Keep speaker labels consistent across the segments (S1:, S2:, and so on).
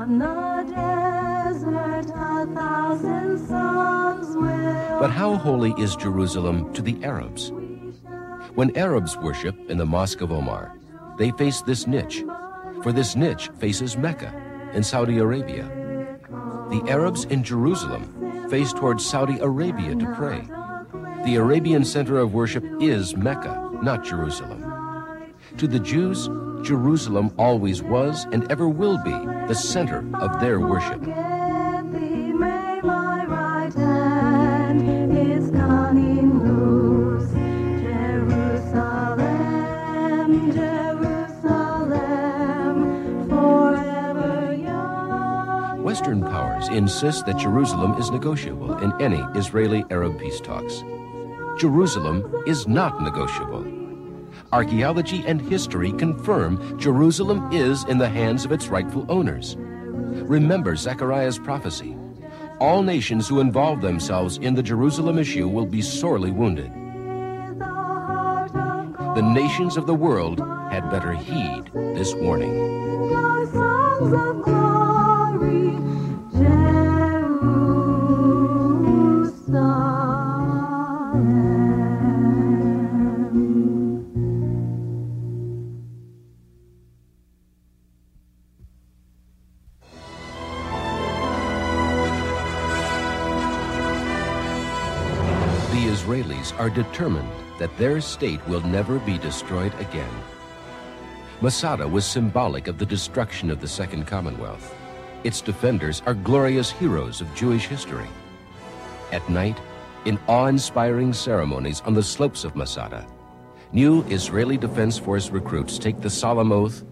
S1: On the desert, 1,000 songs will.
S2: But how holy is Jerusalem to the Arabs? When Arabs worship in the Mosque of Omar, they face this niche, for this niche faces Mecca in Saudi Arabia. The Arabs in Jerusalem face towards Saudi Arabia to pray. The Arabian center of worship is Mecca, not Jerusalem. To the Jews, Jerusalem always was and ever will be the center of their worship. Western powers insist that Jerusalem is negotiable in any Israeli-Arab peace talks. Jerusalem is not negotiable. Archaeology and history confirm Jerusalem is in the hands of its rightful owners. Remember Zechariah's prophecy. All nations who involve themselves in the Jerusalem issue will be sorely wounded. The nations of the world had better heed this warning. The Israelis are determined that their state will never be destroyed again. Masada was symbolic of the destruction of the Second Commonwealth. Its defenders are glorious heroes of Jewish history. At night, in awe-inspiring ceremonies on the slopes of Masada, new Israeli Defense Force recruits take the solemn oath,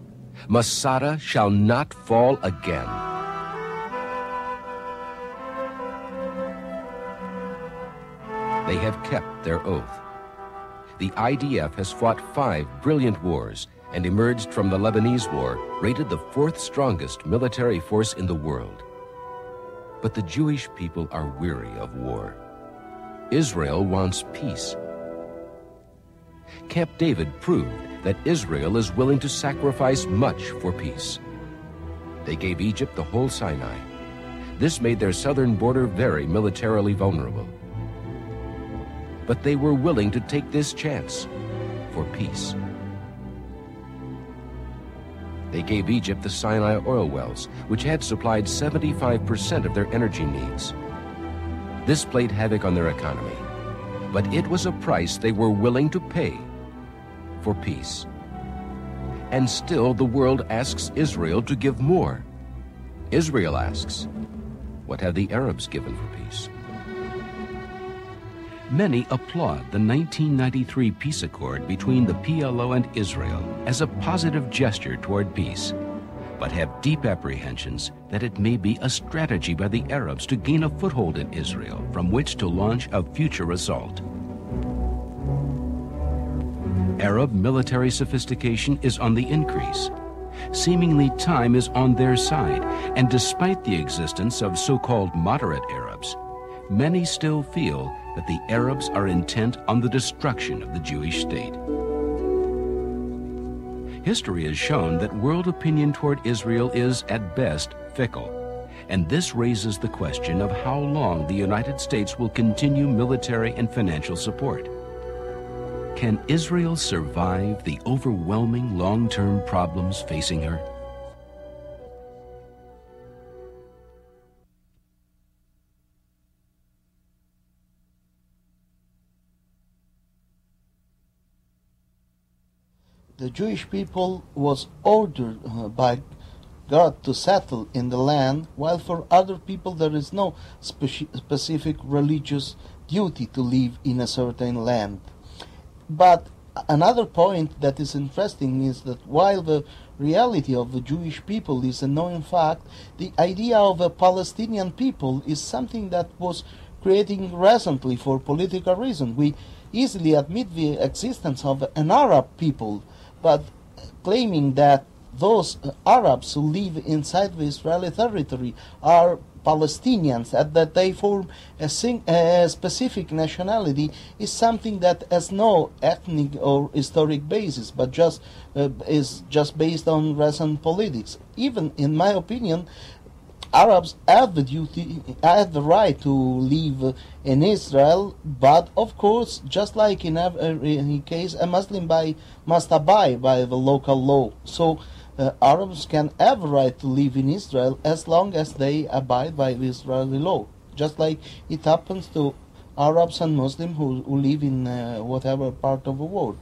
S2: Masada shall not fall again. They have kept their oath. The IDF has fought 5 brilliant wars and emerged from the Lebanese War, rated the 4th strongest military force in the world. But the Jewish people are weary of war. Israel wants peace. Camp David proved that Israel is willing to sacrifice much for peace. They gave Egypt the whole Sinai. This made their southern border very militarily vulnerable. But they were willing to take this chance for peace. They gave Egypt the Sinai oil wells, which had supplied 75% of their energy needs. This played havoc on their economy, but it was a price they were willing to pay for peace. And still the world asks Israel to give more. Israel asks, what have the Arabs given for peace? Many applaud the 1993 peace accord between the PLO and Israel as a positive gesture toward peace, but have deep apprehensions that it may be a strategy by the Arabs to gain a foothold in Israel from which to launch a future assault. Arab military sophistication is on the increase. Seemingly time is on their side, and despite the existence of so-called moderate Arabs, many still feel that the Arabs are intent on the destruction of the Jewish state. History has shown that world opinion toward Israel is, at best, fickle, and this raises the question of how long the United States will continue military and financial support. Can Israel survive the overwhelming long-term problems facing her?
S3: The Jewish people was ordered by God to settle in the land, while for other people there is no specific religious duty to live in a certain land. But another point that is interesting is that while the reality of the Jewish people is a known fact, the idea of a Palestinian people is something that was creating recently for political reasons. We easily admit the existence of an Arab people, but claiming that those Arabs who live inside the Israeli territory are Palestinians and that they form a specific nationality is something that has no ethnic or historic basis, but is just based on recent politics. Even in my opinion, Arabs have the right to live in Israel, but of course, just like in every case, a Muslim must abide by the local law. So Arabs can have a right to live in Israel as long as they abide by the Israeli law, just like it happens to Arabs and Muslims who live in whatever part of the world.